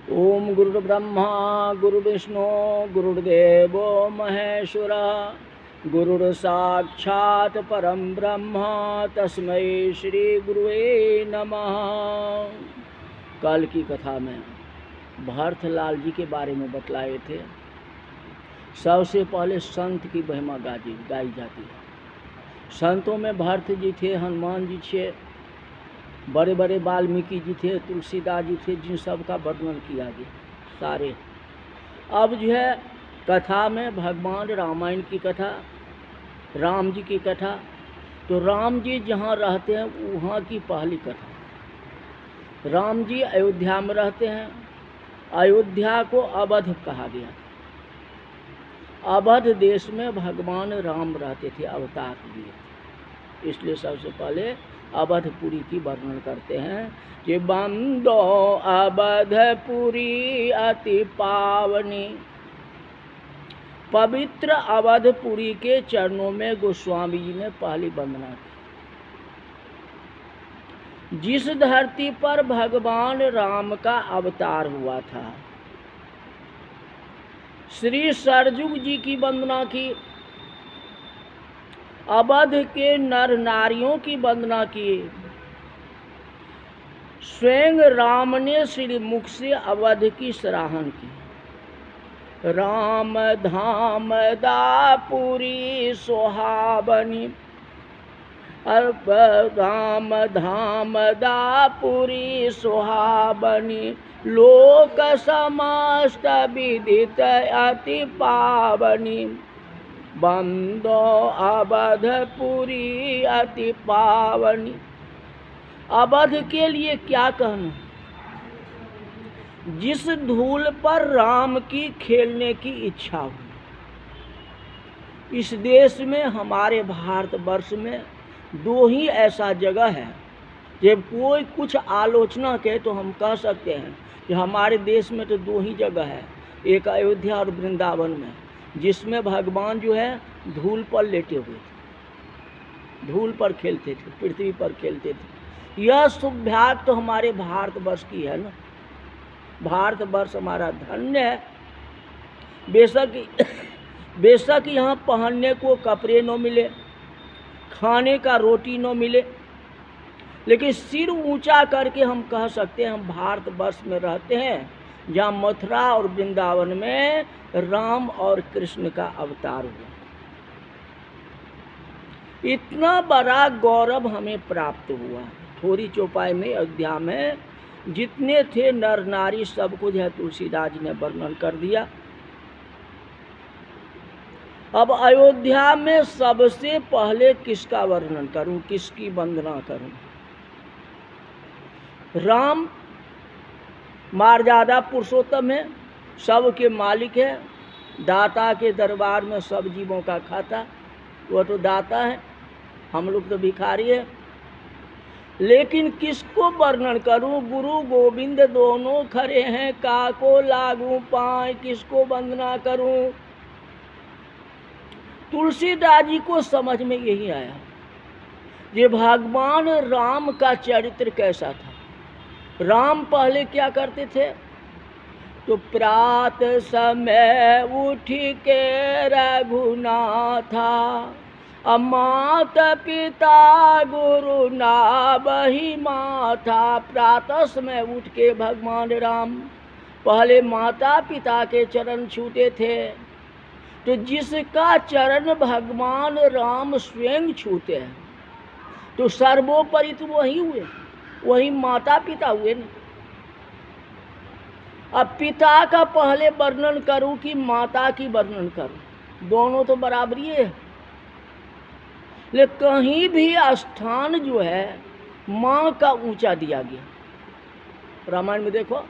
ओम गुरुर्ब्रह्मा गुरुर्विष्णु गुरुर्देवो महेश्वरा गुरुर्साक्षात् परम ब्रह्म तस्मै श्री गुरुवे नमः। कल की कथा में भरतलाल जी के बारे में बतलाए थे। सबसे पहले संत की महिमा गाई जाती है। संतों में भरत जी थे, हनुमान जी थे, बड़े बड़े वाल्मीकि जी थे, तुलसीदास जी थे, जिन सब का वर्णन किया गया सारे। अब जो है कथा में भगवान रामायण की कथा, राम जी की कथा। तो राम जी जहाँ रहते हैं वहाँ की पहली कथा। राम जी अयोध्या में रहते हैं। अयोध्या को अवध कहा गया। अवध देश में भगवान राम रहते थे, अवतार लिए। इसलिए सबसे पहले अवधपुरी की वर्णन करते हैं कि बंदो अवधपुरी अति पावनी। पवित्र अवधपुरी के चरणों में गोस्वामी जी ने पहली वंदना की। जिस धरती पर भगवान राम का अवतार हुआ था, श्री सरजुग जी की वंदना की, अवध के नर नारियों की वंदना की। स्वयं राम ने श्री मुख से अवध की सराहना की। राम धाम दापुरी सुहावनी, राम धाम दापुरी सुहावनी, लोक समस्त विदित अति पावनी। बंदो अवधपुरी अति पावनी। अवध के लिए क्या कहना। जिस धूल पर राम की खेलने की इच्छा हुई, इस देश में, हमारे भारतवर्ष में दो ही ऐसा जगह है। जब कोई कुछ आलोचना करे तो हम कह सकते हैं कि हमारे देश में तो दो ही जगह है, एक अयोध्या और वृंदावन में, जिसमें भगवान जो है धूल पर लेटे हुए थे, धूल पर खेलते थे, पृथ्वी पर खेलते थे। यह सौभाग्य तो हमारे भारतवर्ष की है ना। भारतवर्ष हमारा धन्य है। बेशक यहाँ पहनने को कपड़े न मिले, खाने का रोटी न मिले, लेकिन सिर ऊंचा करके हम कह सकते हैं हम भारतवर्ष में रहते हैं, जहाँ मथुरा और वृंदावन में राम और कृष्ण का अवतार हुआ। इतना बड़ा गौरव हमें प्राप्त हुआ। थोड़ी चौपाई में अयोध्या में जितने थे नर नारी, सब कुछ है तुलसीदास जी ने वर्णन कर दिया। अब अयोध्या में सबसे पहले किसका वर्णन करूं, किसकी वंदना करूं। राम मर्यादा पुरुषोत्तम है, सबके मालिक है, दाता के दरबार में सब जीवों का खाता, वह तो दाता है, हम लोग तो भिखारी है। लेकिन किसको वर्णन करूं। गुरु गोविंद दोनों खड़े हैं, काको लागू पाए, किसको वंदना करूं। तुलसीदास जी को समझ में यही आया ये भगवान राम का चरित्र कैसा था। राम पहले क्या करते थे, तो प्रात समय उठ के रघुनाथा, माता पिता गुरु ना बही माथा। प्रातः समय उठ के भगवान राम पहले माता पिता के चरण छूते थे। तो जिसका चरण भगवान राम स्वयं छूते हैं, तो सर्वोपरि तो वही हुए, वही माता पिता हुए ना। अब पिता का पहले वर्णन करूं कि माता की वर्णन करूं, दोनों तो बराबरी है। लेकिन कहीं भी स्थान जो है माँ का ऊंचा दिया गया। रामायण में देखो,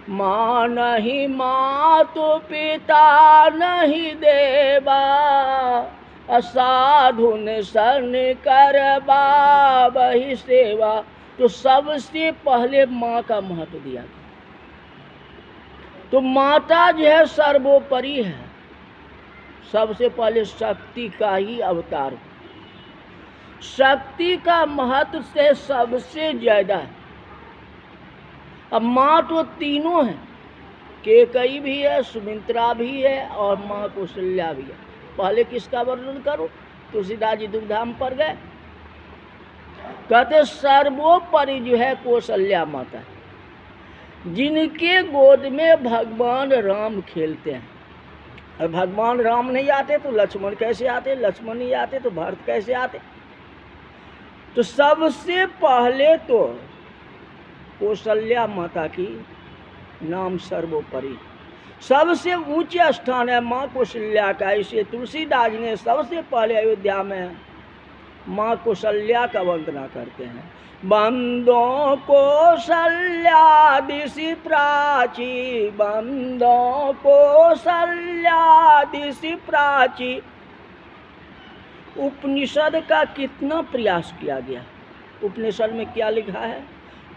माँ नहीं माँ तो पिता नहीं देवा, असाधुन सन करबा वही सेवा। तो सबसे पहले माँ का महत्व दिया गया। तो माता जो है सर्वोपरि है। सबसे पहले शक्ति का ही अवतार, शक्ति का महत्व से सबसे ज्यादा है। अब माँ तो तीनों हैं, कैकेयी भी है, सुमित्रा भी है और माँ कौशल्या भी है। पहले किसका वर्णन करो? तुलसीदास जी दुविधा में पड़ गए। कहते सर्वोपरि जो है कौशल्या माता, जिनके गोद में भगवान राम खेलते हैं। और भगवान राम नहीं आते तो लक्ष्मण कैसे आते, लक्ष्मण नहीं आते तो भरत कैसे आते? तो सबसे पहले तो कौशल्या माता की नाम सर्वोपरि, सबसे ऊंचे स्थान है माँ कौशल्या का। इसे तुलसीदास जी ने सबसे पहले अयोध्या में माँ कौशल्या का वंदना करते हैं। बंदो कौशल्या दिशि प्राची, बंदो कौशल्या दिशि प्राची। उपनिषद का कितना प्रयास किया गया। उपनिषद में क्या लिखा है?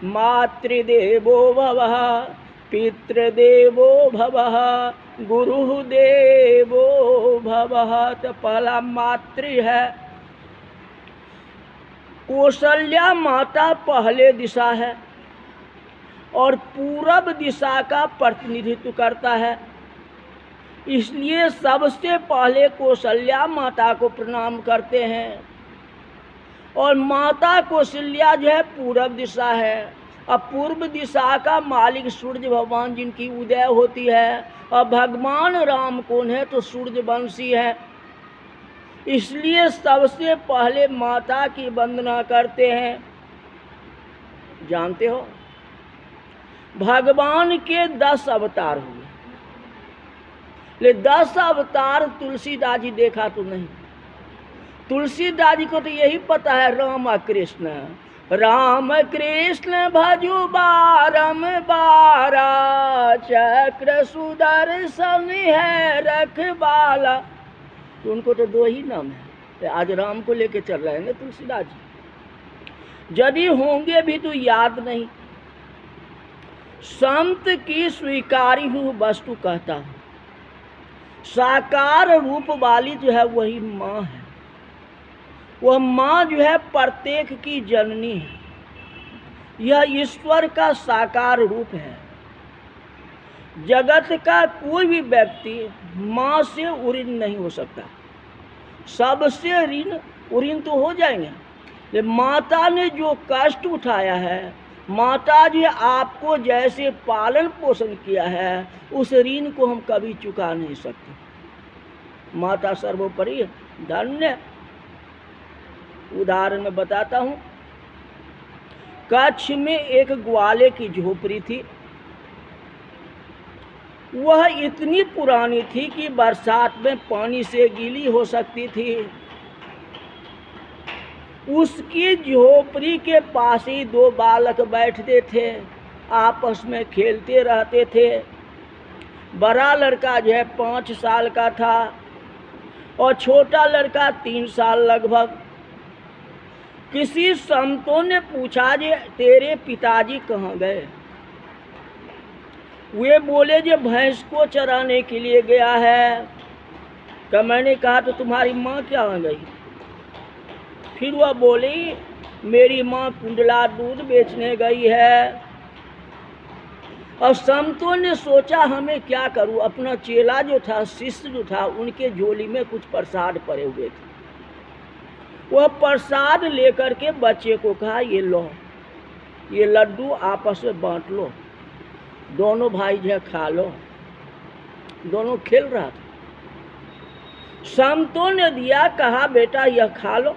मातृदेवो भवः, पितृदेवो भवः, गुरुदेवो भवः। तो पहला मातृ है। कौशल्या माता पहले दिशा है और पूरब दिशा का प्रतिनिधित्व करता है, इसलिए सबसे पहले कौशल्या माता को प्रणाम करते हैं। और माता कौशल्या जो है पूरब दिशा है। अब पूर्व दिशा का मालिक सूर्य भगवान जिनकी उदय होती है, और भगवान राम कौन है? तो सूर्यवंशी है। इसलिए सबसे पहले माता की वंदना करते हैं। जानते हो भगवान के 10 अवतार हुए, लेकिन 10 अवतार तुलसीदास जी देखा तो नहीं। तुलसीदास जी को तो यही पता है राम कृष्ण, राम कृष्ण भजु बारंबारा, चक्र सुदर्शन है रखवाला। तो उनको तो 2 ही नाम है। आज राम को लेके चल रहे हैं तुलसीदास जी। यदि होंगे भी तो याद नहीं। संत की स्वीकारी हूँ वस्तु कहता हूँ, साकार रूप वाली जो है वही माँ है। वह माँ जो है प्रत्येक की जननी है। यह ईश्वर का साकार रूप है। जगत का कोई भी व्यक्ति माँ से उऋण नहीं हो सकता। सबसे ऋण उऋण तो हो जाएंगे, लेकिन माता ने जो कष्ट उठाया है, माता जी आपको जैसे पालन पोषण किया है, उस ऋण को हम कभी चुका नहीं सकते। माता सर्वोपरि है, धन्य। उदाहरण में बताता हूँ। कच्छ में एक ग्वाले की झोपड़ी थी। वह इतनी पुरानी थी कि बरसात में पानी से गीली हो सकती थी। उसकी झोपड़ी के पास ही 2 बालक बैठते थे, आपस में खेलते रहते थे। बड़ा लड़का जो है 5 साल का था और छोटा लड़का 3 साल लगभग। किसी संतों ने पूछा जे तेरे पिताजी कहाँ गए? वे बोले जे भैंस को चराने के लिए गया है। तो मैंने कहा तो तुम्हारी माँ क्या गई? फिर वह बोली मेरी माँ कुंडला दूध बेचने गई है। और संतों ने सोचा हमें क्या करूँ। अपना चेला जो था, शिष्य जो था, उनके झोली में कुछ प्रसाद पड़े हुए थे। वह प्रसाद लेकर के बच्चे को कहा ये लो, ये लड्डू आपस में बांट लो, दोनों भाई जो है खा लो। दोनों खेल रहा था। संतों ने दिया, कहा बेटा यह खा लो।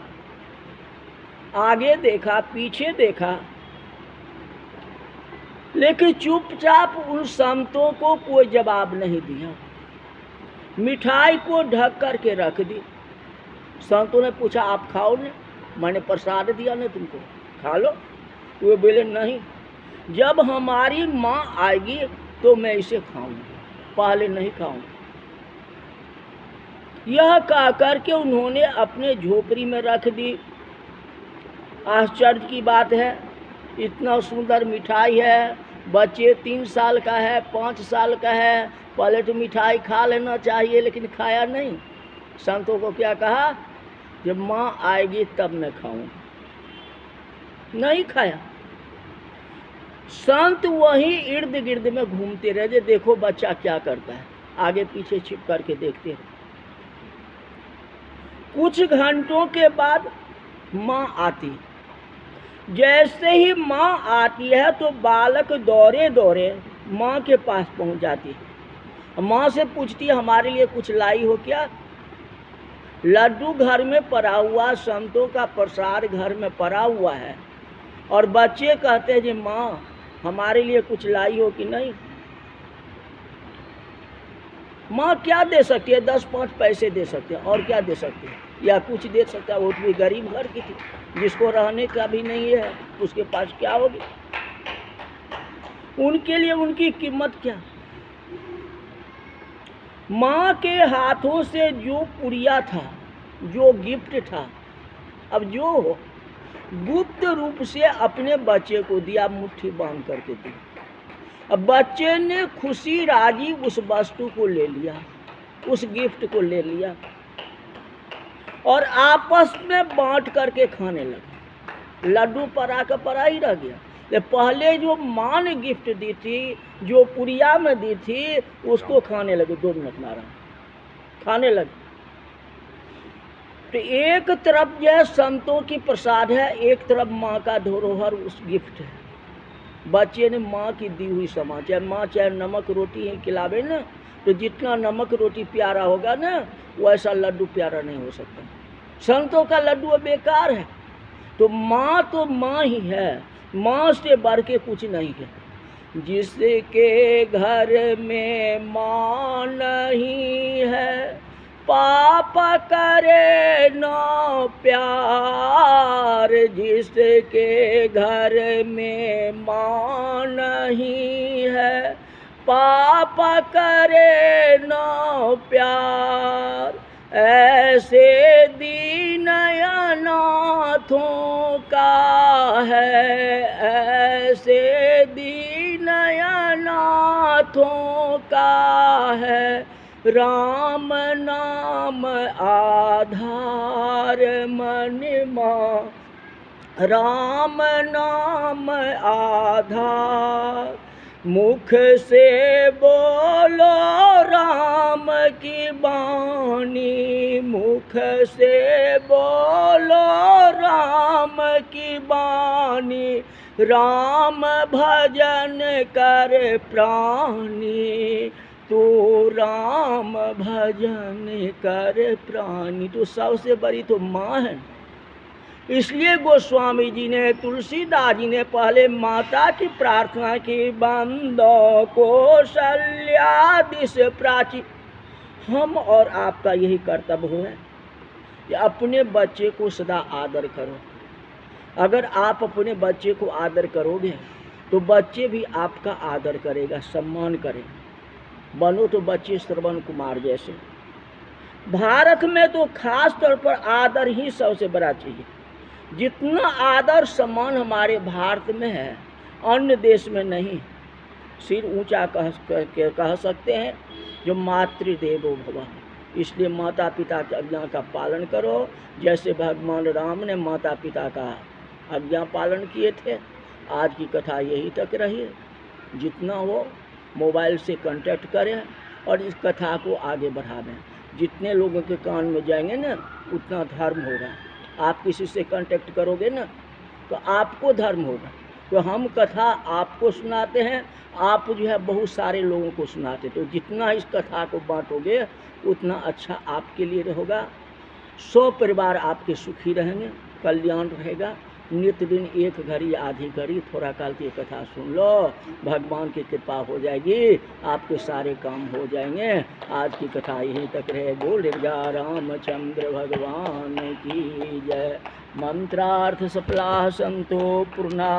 आगे देखा, पीछे देखा, लेकिन चुपचाप उन संतों को कोई जवाब नहीं दिया। मिठाई को ढक करके रख दी। संतों ने पूछा आप खाओ ने? मैंने प्रसाद दिया ने तुमको, खा लो। वे बोले नहीं, जब हमारी माँ आएगी तो मैं इसे खाऊंगी, पहले नहीं खाऊंगी। यह कह करके उन्होंने अपने झोपड़ी में रख दी। आश्चर्य की बात है, इतना सुंदर मिठाई है। बच्चे 3 साल का है, 5 साल का है, पहले तो मिठाई खा लेना चाहिए, लेकिन खाया नहीं। संतों को क्या कहा, जब माँ आएगी तब मैं खाऊंगा। नहीं खाया। संत वहीं इर्द गिर्द में घूमते रहे, देखो बच्चा क्या करता है, आगे पीछे छिप करके देखते रहे। कुछ घंटों के बाद माँ आती। जैसे ही माँ आती है तो बालक दौड़े दौड़े माँ के पास पहुँच जाती है। माँ से पूछती है, हमारे लिए कुछ लाई हो क्या? लड्डू घर में पड़ा हुआ, संतों का प्रसाद घर में पड़ा हुआ है, और बच्चे कहते हैं जी माँ हमारे लिए कुछ लाई हो कि नहीं? माँ क्या दे सकती है? 10-5 पैसे दे सकते हैं, और क्या दे सकती है? या कुछ दे सकता है? वो भी गरीब घर की थी, जिसको रहने का भी नहीं है, उसके पास क्या होगी? उनके लिए उनकी कीमत क्या? माँ के हाथों से जो पुड़िया था, जो गिफ्ट था, अब जो गुप्त रूप से अपने बच्चे को दिया, मुट्ठी बांध करके दी। अब बच्चे ने खुशी राजी उस वस्तु को ले लिया, उस गिफ्ट को ले लिया और आपस में बांट करके खाने लगे। लड्डू परा का परा ही रह गया। पहले जो माँ ने गिफ्ट दी थी, जो पुड़िया में दी थी, उसको खाने लगे। 2 मिनट नारा खाने लगे। तो एक तरफ यह संतों की प्रसाद है, एक तरफ माँ का धरोहर उस गिफ्ट है। बच्चे ने माँ की दी हुई सामान, चाहे माँ चाहे नमक रोटी ही खिलावे ना, तो जितना नमक रोटी प्यारा होगा ना, वैसा लड्डू प्यारा नहीं हो सकता। संतों का लड्डू बेकार है। तो माँ ही है, माँ से बढ़ के कुछ नहीं है। जिसके घर में माँ नहीं है, पाप करे न प्यार। जिसके घर में माँ नहीं है, पाप करे न प्यार। ऐसे दीन अनाथों का है, ऐसे दीन अनाथों का है। राम नाम आधार मन माँ, राम नाम आधार। मुख से बोलो राम की बानी, मुख से बोलो राम की बानी। राम भजन कर प्राणी, तो राम भजन कर प्राणी। तो सबसे बड़ी तो माँ है। इसलिए गोस्वामी जी ने, तुलसीदास जी ने पहले माता की प्रार्थना की, बंदो कौशल्या दिस प्राची। हम और आपका यही कर्तव्य है कि अपने बच्चे को सदा आदर करो। अगर आप अपने बच्चे को आदर करोगे तो बच्चे भी आपका आदर करेगा, सम्मान करेगा। बनो तो बच्चे श्रवण कुमार जैसे। भारत में तो खास तौर पर आदर ही सबसे बड़ा चीज़ है। जितना आदर सम्मान हमारे भारत में है, अन्य देश में नहीं। सिर ऊंचा कह सकते हैं जो मातृदेवो भव। इसलिए माता पिता की आज्ञा का पालन करो, जैसे भगवान राम ने माता पिता का आज्ञा पालन किए थे। आज की कथा यही तक रही है। जितना हो मोबाइल से कांटेक्ट करें और इस कथा को आगे बढ़ावें। जितने लोगों के कान में जाएंगे ना, उतना धर्म होगा। आप किसी से कांटेक्ट करोगे ना, तो आपको धर्म होगा। तो हम कथा आपको सुनाते हैं, आप जो है बहुत सारे लोगों को सुनाते। तो जितना इस कथा को बांटोगे उतना अच्छा आपके लिए होगा। 100 परिवार आपके सुखी रहेंगे, कल्याण रहेगा। नित्य दिन एक घड़ी आधी घड़ी थोड़ा काल की कथा सुन लो, भगवान की कृपा हो जाएगी, आपके सारे काम हो जाएंगे। आज की कथा यहीं तक रहे। बोल रामचंद्र भगवान की जय। मंत्रार्थ सफला संतो पूर्णा।